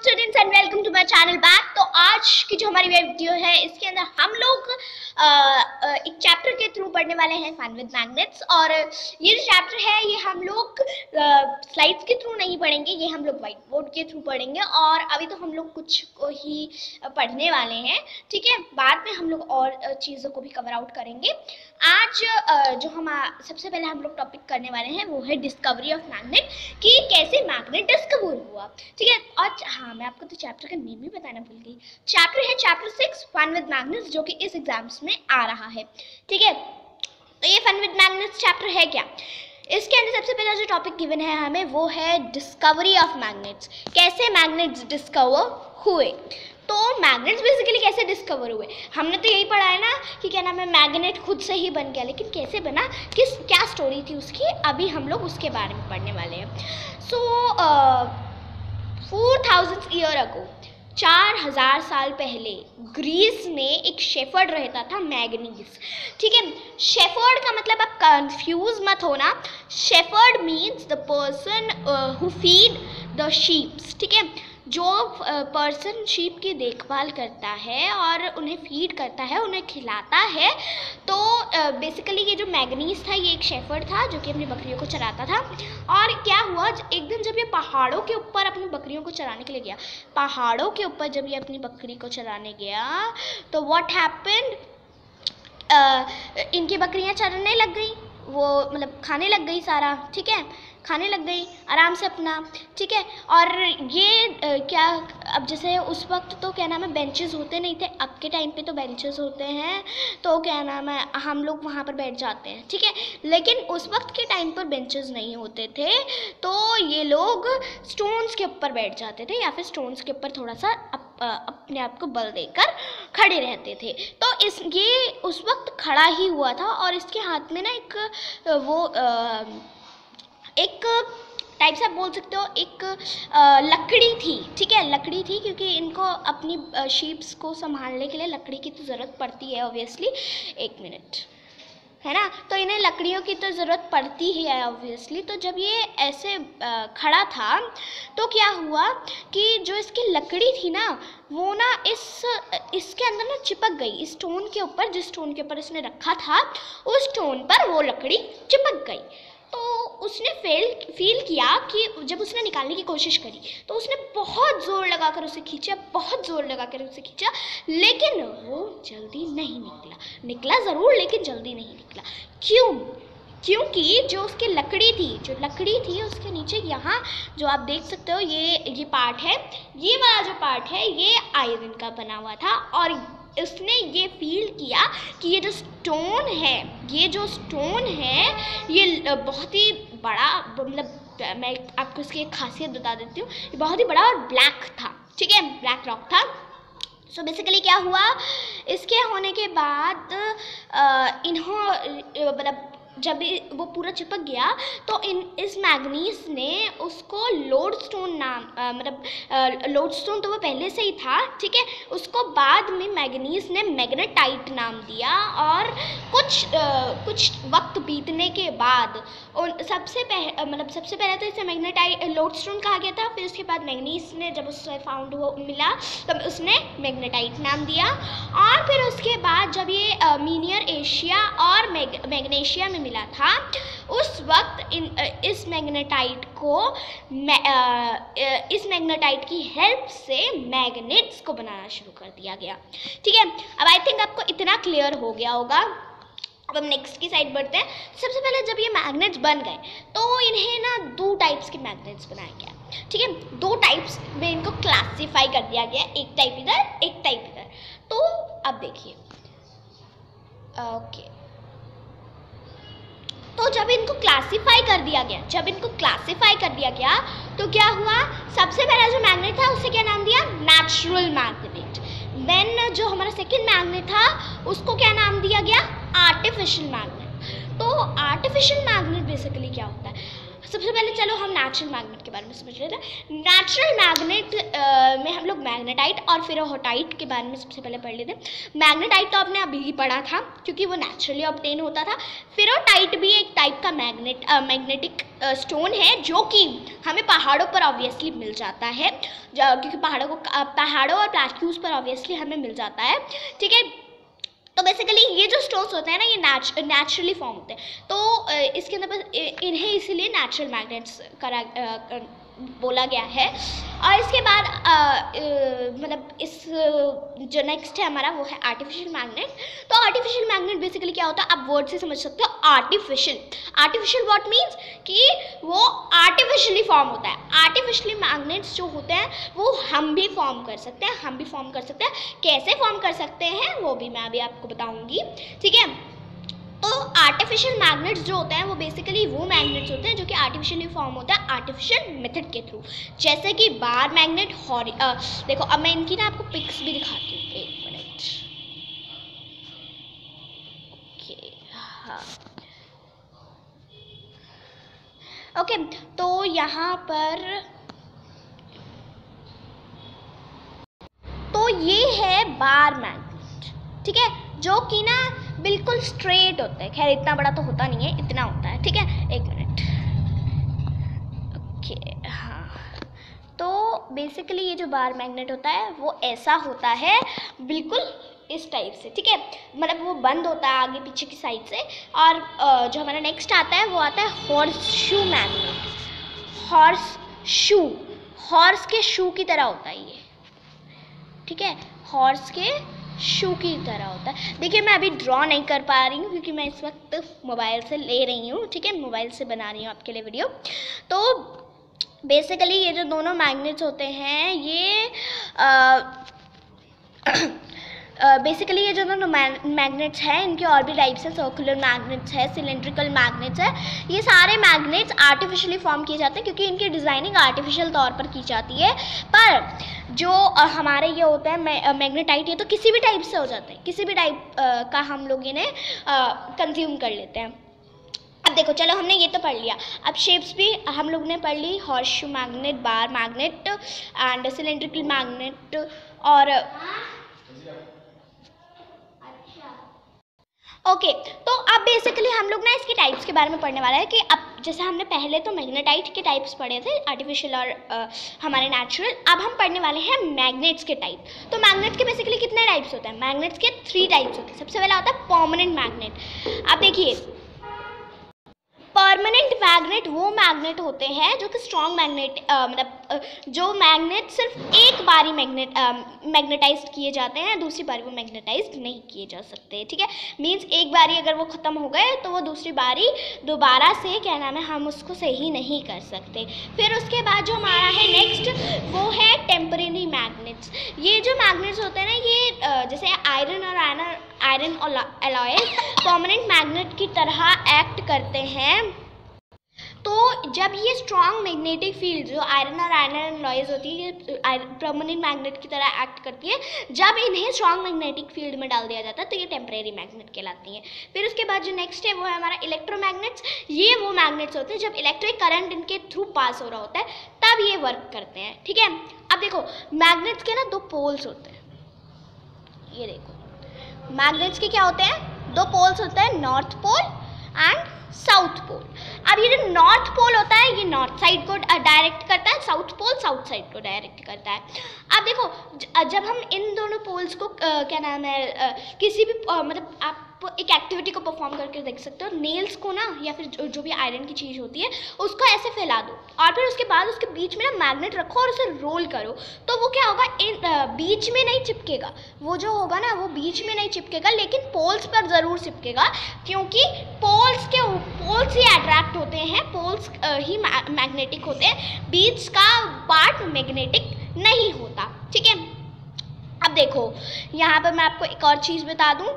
Students and welcome to my channel back. तो आज की जो हमारी वीडियो है इसके अंदर हम लोग एक चैप्टर के थ्रू पढ़ने वाले हैं, फन विद मैग्नेट्स। और ये जो चैप्टर है ये हम लोग स्लाइड्स के थ्रू नहीं पढ़ेंगे, ये हम लोग व्हाइट बोर्ड के थ्रू पढ़ेंगे। और अभी तो हम लोग कुछ को ही पढ़ने वाले हैं, ठीक है। बाद में हम लोग और चीज़ों को भी कवर आउट करेंगे। आज जो हम सबसे पहले हम लोग टॉपिक करने वाले हैं वो है डिस्कवरी ऑफ मैग्नेट, कि कैसे मैग्नेट डिस्कवर हुआ, ठीक है। और हाँ, मैं आपको तो चैप्टर का नेम भी बताना भूल गई। चैप्टर है चैप्टर 6 फन विद मैग्नेट्स, जो कि इस एग्जाम्स में आ रहा है, ठीक है। तो ये फन विद मैग्नेट्स चैप्टर है क्या? इसके अंदर सबसे पहला जो टॉपिक गिवन है हमें वो है डिस्कवरी ऑफ मैग्नेट्स, कैसे मैग्नेट्स डिस्कवर हुए। तो मैग्नेट्स बेसिकली कैसे डिस्कवर हुए, हमने तो यही पढ़ा है ना कि क्या नाम है, मैग्नेट खुद से ही बन गया, लेकिन कैसे बना, क्या स्टोरी थी उसकी, अभी हम लोग उसके बारे में पढ़ने वाले हैं। सो 4000 ईयर अगो, 4000 साल पहले ग्रीस में एक शेफर्ड रहता था, मैग्नीस, ठीक है। शेफर्ड का मतलब आप कंफ्यूज मत होना, shepherd means the person who feed the sheeps, ठीक है। जो पर्सन शीप की देखभाल करता है और उन्हें फीड करता है, उन्हें खिलाता है। तो बेसिकली ये जो मैग्नीस था ये एक शेफर्ड था जो कि अपनी बकरियों को चराता था। और क्या हुआ, एक दिन जब ये पहाड़ों के ऊपर अपनी बकरियों को चराने के लिए गया, पहाड़ों के ऊपर जब ये अपनी बकरी को चराने गया तो व्हाट हैपेंड, इनकी बकरियां चरने लग गई, वो मतलब खाने लग गई सारा, ठीक है, खाने लग गई आराम से अपना, ठीक है। और ये क्या, अब जैसे उस वक्त तो क्या नाम है बेंचेस होते नहीं थे, अब के टाइम पे तो बेंचेस होते हैं, तो क्या नाम है हम लोग वहाँ पर बैठ जाते हैं, ठीक है। लेकिन उस वक्त के टाइम पर बेंचेस नहीं होते थे, तो ये लोग स्टोन्स के ऊपर बैठ जाते थे या फिर स्टोन्स के ऊपर थोड़ा सा अपने आप को बल देकर खड़े रहते थे। तो ये उस वक्त खड़ा ही हुआ था और इसके हाथ में ना एक टाइप से आप बोल सकते हो एक लकड़ी थी, ठीक है, लकड़ी थी, क्योंकि इनको अपनी शीप्स को संभालने के लिए लकड़ी की तो ज़रूरत पड़ती है ऑब्वियसली। एक मिनट, है ना, तो इन्हें लकड़ियों की तो ज़रूरत पड़ती ही है ऑब्वियसली। तो जब ये ऐसे खड़ा था तो क्या हुआ कि जो इसकी लकड़ी थी ना वो ना इसके अंदर ना चिपक गई, स्टोन के ऊपर, जिस स्टोन के ऊपर इसने रखा था उस स्टोन पर वो लकड़ी चिपक गई। तो उसने फील किया कि जब उसने निकालने की कोशिश करी तो उसने बहुत ज़ोर लगाकर उसे खींचा, बहुत ज़ोर लगाकर उसे खींचा, लेकिन वो जल्दी नहीं निकला ज़रूर, लेकिन जल्दी नहीं निकला। क्यों? क्योंकि जो उसकी लकड़ी थी उसके नीचे यहाँ जो आप देख सकते हो ये पार्ट है, ये वाला जो पार्ट है ये आयरन का बना हुआ था। और उसने ये फील किया कि ये जो स्टोन है ये बहुत ही बड़ा, मतलब मैं आपको इसकी एक खासियत बता देती हूँ, ये बहुत ही बड़ा और ब्लैक था, ठीक है, ब्लैक रॉक था। सो बेसिकली क्या हुआ, इसके होने के बाद मतलब जब वो पूरा चिपक गया तो इस मैग्नीस ने उसको लोडस्टोन नाम, मतलब लोडस्टोन तो वो पहले से ही था, ठीक है, उसको बाद में मैग्नीस ने मैग्नेटाइट नाम दिया। और कुछ वक्त बीतने के बाद सबसे पहले तो इसे मैग्नेटाइट लोडस्टोन कहा गया था, फिर उसके बाद मैग्नीस ने जब उससे फाउंड मिला तब उसने मैग्नेटाइट नाम दिया। और फिर उसके बाद जब ये मीनियर एशिया और मैग्नेशिया में मिला था उस वक्त इस मैग्नेटाइट की हेल्प से मैग्नेट्स को बनाना शुरू कर दिया गया, ठीक है। अब आई थिंक आपको इतना क्लियर हो गया होगा। अब हम नेक्स्ट की साइड बढ़ते हैं। सबसे पहले जब ये मैग्नेट्स बन गए तो इन्हें ना 2 टाइप्स के मैग्नेट्स बनाया गया, ठीक है, 2 टाइप्स में इनको क्लासीफाई कर दिया गया, एक टाइप इधर एक टाइप इधर। तो अब देखिए, ओके, तो जब इनको क्लासीफाई कर दिया गया तो क्या हुआ, सबसे पहला जो मैग्नेट था उसे क्या नाम दिया, नेचुरल मैग्नेट। देन जो हमारा सेकंड मैग्नेट था उसको क्या नाम दिया गया, आर्टिफिशियल मैग्नेट। तो आर्टिफिशियल मैग्नेट बेसिकली क्या होता है, सबसे पहले चलो हम नेचुरल मैग्नेट के बारे में समझ लेते हैं। नेचुरल मैग्नेट में हम लोग मैग्नेटाइट और फेरोटाइट के बारे में सबसे पहले पढ़ लेते हैं। मैग्नेटाइट तो आपने अभी ही पढ़ा था क्योंकि वो नेचुरली ऑब्टेन होता था। फेरोटाइट भी एक टाइप का मैग्नेटिक स्टोन है जो कि हमें पहाड़ों पर ऑब्वियसली मिल जाता है, क्योंकि पहाड़ों और प्लेट्यूज पर ऑब्वियसली हमें मिल जाता है, ठीक है। तो बेसिकली ये जो स्टोन्स होते हैं ना, ये नेचुरली फॉर्म होते हैं, तो इसके अंदर बस इन्हें इसीलिए नेचुरल मैग्नेट्स बोला गया है। और इसके बाद मतलब इस जो नेक्स्ट है हमारा वो है आर्टिफिशियल मैग्नेट। तो आर्टिफिशियल मैग्नेट बेसिकली क्या होता है, आप वर्ड से समझ सकते हो। आर्टिफिशियल व्हाट मीन्स कि वो आर्टिफिशियली फॉर्म होता है। आर्टिफिशियली मैग्नेट्स जो होते हैं वो हम भी फॉर्म कर सकते हैं। कैसे फॉर्म कर सकते हैं वो भी मैं अभी आपको बताऊंगी, ठीक है। तो आर्टिफिशियल मैग्नेट्स जो होते हैं वो बेसिकली वो मैग्नेट्स होते हैं जो कि आर्टिफिशियली फॉर्म होता है आर्टिफिशियल मेथड के थ्रू, जैसे कि बार मैग्नेट। देखो अब मैं इनकी ना आपको पिक्स भी दिखाती हूँ, एक मिनट। ओके, हाँ, ओके। तो यहाँ पर तो ये है बार मैग्नेट, ठीक है, जो कि ना बिल्कुल स्ट्रेट होता है। खैर इतना बड़ा तो होता नहीं है, इतना होता है, ठीक है। एक मिनट, ओके, हाँ। तो बेसिकली ये जो बार मैग्नेट होता है वो ऐसा होता है, बिल्कुल इस टाइप से, ठीक है। मतलब वो बंद होता है आगे पीछे की साइड से। और जो हमारा नेक्स्ट आता है वो आता है हॉर्स शू मैग्नेट। हॉर्स के शू की तरह होता है ये, ठीक है, हॉर्स के शू की तरह होता है। देखिए मैं अभी ड्रॉ नहीं कर पा रही हूँ क्योंकि मैं इस वक्त मोबाइल से ले रही हूँ, ठीक है, मोबाइल से बना रही हूँ आपके लिए वीडियो। तो बेसिकली ये जो दोनों मैग्नेट्स होते हैं ये बेसिकली ये जो दोनों मैग्नेट्स हैं इनके और भी टाइप्स हैं। सर्कुलर मैग्नेट्स है, सिलेंड्रिकल मैग्नेट्स है। ये सारे मैग्नेट्स आर्टिफिशियली फॉर्म किए जाते हैं क्योंकि इनकी डिज़ाइनिंग आर्टिफिशियल तौर पर की जाती है। पर जो हमारे ये होते हैं मैग्नेटाइट, ये तो किसी भी टाइप से हो जाते हैं, किसी भी टाइप का हम लोग इन्हें कंज्यूम कर लेते हैं। अब देखो चलो हमने ये तो पढ़ लिया, अब शेप्स भी हम लोग ने पढ़ ली, horseshoe magnet, bar magnet and cylindrical magnet. और ओके, तो अब बेसिकली हम लोग ना इसके टाइप्स के बारे में पढ़ने वाला है कि अब जैसे हमने पहले तो मैग्नेटाइट के टाइप्स पढ़े थे, आर्टिफिशियल और हमारे नेचुरल। अब हम पढ़ने वाले हैं मैग्नेट्स के टाइप। तो मैग्नेट्स के बेसिकली कितने टाइप्स होते हैं? मैग्नेट्स के 3 टाइप्स होते हैं। सबसे पहला होता है परमानेंट मैग्नेट। अब देखिए परमानेंट मैग्नेट वो मैग्नेट होते हैं जो कि स्ट्रॉन्ग मैग्नेट मतलब जो मैग्नेट सिर्फ एक बारी मैग्नेटाइज किए जाते हैं, दूसरी बारी वो मैग्नेटाइज नहीं किए जा सकते, ठीक है। मींस एक बारी अगर वो ख़त्म हो गए तो वो दूसरी बारी दोबारा से क्या नाम है हम उसको सही नहीं कर सकते। फिर उसके बाद जो हमारा है नेक्स्ट वो है टेम्परेरी मैग्नेट्स। ये जो मैग्नेट्स होते हैं ना ये जैसे आयरन और अलॉयज परमानेंट मैग्नेट की तरह एक्ट करते हैं। तो जब ये स्ट्रॉन्ग मैग्नेटिक फील्ड जो आयरन और आयरन अलॉयज होती है ये परमानेंट मैग्नेट की तरह एक्ट करती है, जब इन्हें स्ट्रॉन्ग मैग्नेटिक फील्ड में डाल दिया जाता है तो ये टेम्परेरी मैग्नेट कहलाती हैं। फिर उसके बाद जो नेक्स्ट है वो है हमारा इलेक्ट्रोमैग्नेट्स। ये वो मैग्नेट्स होते हैं जब इलेक्ट्रिक करंट इनके थ्रू पास हो रहा होता है तब ये वर्क करते हैं, ठीक है। अब देखो मैग्नेट्स के ना 2 पोल्स होते हैं, ये देखो मैग्नेट्स के क्या होते हैं 2 पोल्स होते हैं, north pole and south pole. अब ये जो नॉर्थ पोल होता है ये नॉर्थ साइड को डायरेक्ट करता है, साउथ पोल साउथ साइड को डायरेक्ट करता है। अब देखो जब हम इन दोनों पोल्स को क्या नाम है किसी भी मतलब आप एक एक्टिविटी को परफॉर्म करके देख सकते हो, नेल्स को ना या फिर जो भी आयरन की चीज़ होती है उसको ऐसे फैला दो और फिर उसके बाद उसके बीच में ना मैग्नेट रखो और उसे रोल करो तो वो क्या होगा इन बीच में नहीं चिपकेगा, वो जो होगा ना वो बीच में नहीं चिपकेगा लेकिन पोल्स पर ज़रूर चिपकेगा, क्योंकि पोल्स ही अट्रैक्ट होते हैं, पोल्स ही मैग्नेटिक होते हैं, बीच का पार्ट मैग्नेटिक नहीं होता, ठीक है। अब देखो यहाँ पर मैं आपको एक और चीज़ बता दूँ,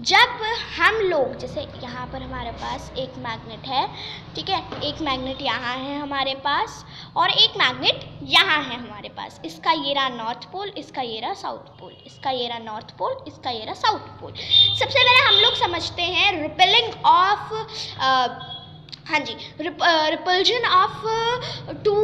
जब हम लोग जैसे यहाँ पर हमारे पास एक मैग्नेट है, ठीक है, एक मैग्नेट यहाँ है हमारे पास और एक मैग्नेट यहाँ है हमारे पास, इसका ये रहा नॉर्थ पोल, इसका ये रहा साउथ पोल, इसका ये रहा नॉर्थ पोल, इसका ये रहा साउथ पोल। सबसे पहले हम लोग समझते हैं रिपेलिंग ऑफ हाँ जी, रिपल्जन ऑफ टू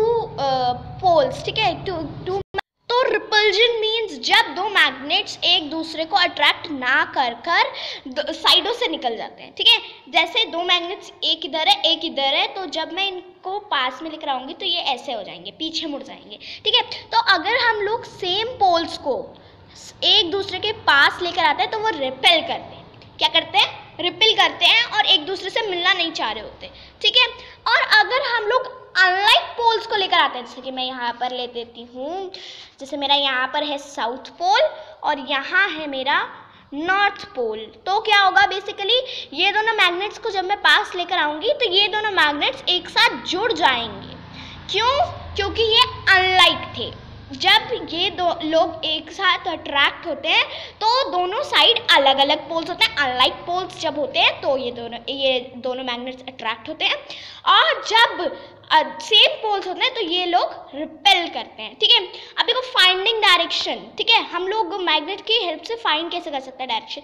पोल्स, ठीक है, टू। तो रिपल्जन मीन्स जब दो मैग्नेट्स एक दूसरे को अट्रैक्ट ना कर साइडों से निकल जाते हैं, ठीक है। जैसे दो मैग्नेट्स एक इधर है एक इधर है, तो जब मैं इनको पास में लेकर आऊँगी तो ये ऐसे हो जाएंगे, पीछे मुड़ जाएंगे, ठीक है। तो अगर हम लोग सेम पोल्स को एक दूसरे के पास लेकर आते हैं तो वो रिपेल करते हैं। क्या करते हैं? रिपेल करते हैं और एक दूसरे से मिलना नहीं चाह रहे होते, ठीक है। और अगर हम लोग अनलाइक पोल्स को लेकर आते हैं, जैसे कि मैं यहाँ पर ले देती हूँ, जैसे मेरा यहाँ पर है साउथ पोल और यहाँ है मेरा नॉर्थ पोल, तो क्या होगा बेसिकली ये दोनों मैग्नेट्स को जब मैं पास लेकर आऊँगी तो ये दोनों मैग्नेट्स एक साथ जुड़ जाएंगे। क्यों? क्योंकि ये अनलाइक थे। जब ये दो लोग एक साथ अट्रैक्ट होते हैं तो दोनों साइड अलग अलग पोल्स होते हैं। अनलाइक पोल्स जब होते हैं तो ये दोनों मैग्नेट्स अट्रैक्ट होते हैं, और जब सेम पोल्स होते हैं तो ये लोग रिपेल करते हैं, ठीक है। अब देखो फाइंडिंग डायरेक्शन, ठीक है, हम लोग मैग्नेट की हेल्प से फाइंड कैसे कर सकते हैं डायरेक्शन।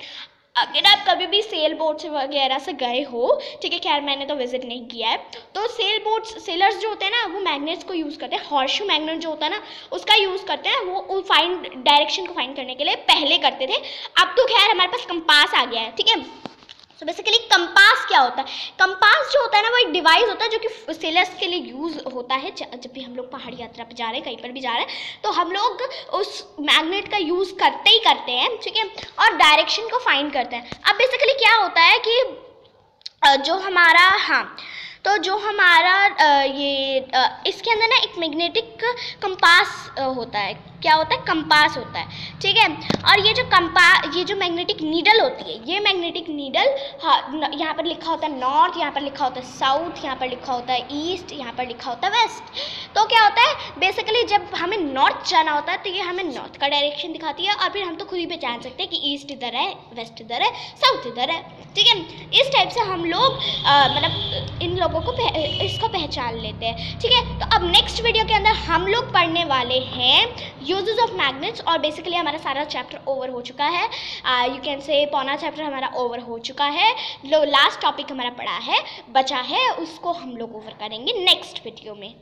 अगर आप कभी भी सेल बोट्स वगैरह से गए हो, ठीक है, खैर मैंने तो विजिट नहीं किया है, तो सेलर्स जो होते हैं ना वो मैग्नेट्स को यूज़ करते हैं। हॉर्सशू मैग्नेट जो होता है ना उसका यूज़ करते हैं, वो फाइंड डायरेक्शन को फाइंड करने के लिए पहले करते थे। अब तो खैर हमारे पास कंपास आ गया है, ठीक है। तो बेसिकली कंपास क्या होता है? कंपास जो होता है ना वो एक डिवाइस होता है जो कि सेलर्स के लिए यूज़ होता है। जब भी हम लोग पहाड़ी यात्रा पर जा रहे हैं, कहीं पर भी जा रहे हैं, तो हम लोग उस मैग्नेट का यूज़ करते ही करते हैं, ठीक है, और डायरेक्शन को फाइंड करते हैं। अब बेसिकली क्या होता है कि जो हमारा तो जो हमारा इसके अंदर ना एक मैग्नेटिक कंपास होता है। क्या होता है? कंपास होता है, ठीक है। और ये जो मैग्नेटिक नीडल होती है, ये मैग्नेटिक नीडल यहाँ पर लिखा होता है नॉर्थ, यहाँ पर लिखा होता है साउथ, यहाँ पर लिखा होता है ईस्ट, यहाँ पर लिखा होता है वेस्ट। तो क्या होता है बेसिकली जब हमें नॉर्थ जाना होता है तो ये हमें नॉर्थ का डायरेक्शन दिखाती है, और फिर हम तो खुद ही पहचान सकते हैं कि ईस्ट इधर है, वेस्ट इधर है, साउथ इधर है, ठीक है। इस टाइप से हम लोग मतलब इन लोगों को इसको पहचान लेते हैं, ठीक है। तो अब नेक्स्ट वीडियो के अंदर हम लोग पढ़ने वाले हैं यूजेस ऑफ मैग्नेट्स, और बेसिकली हमारा सारा चैप्टर ओवर हो चुका है। यू कैन से पौना चैप्टर हमारा ओवर हो चुका है। जो लास्ट टॉपिक हमारा पढ़ा है बचा है उसको हम लोग ओवर करेंगे नेक्स्ट वीडियो में।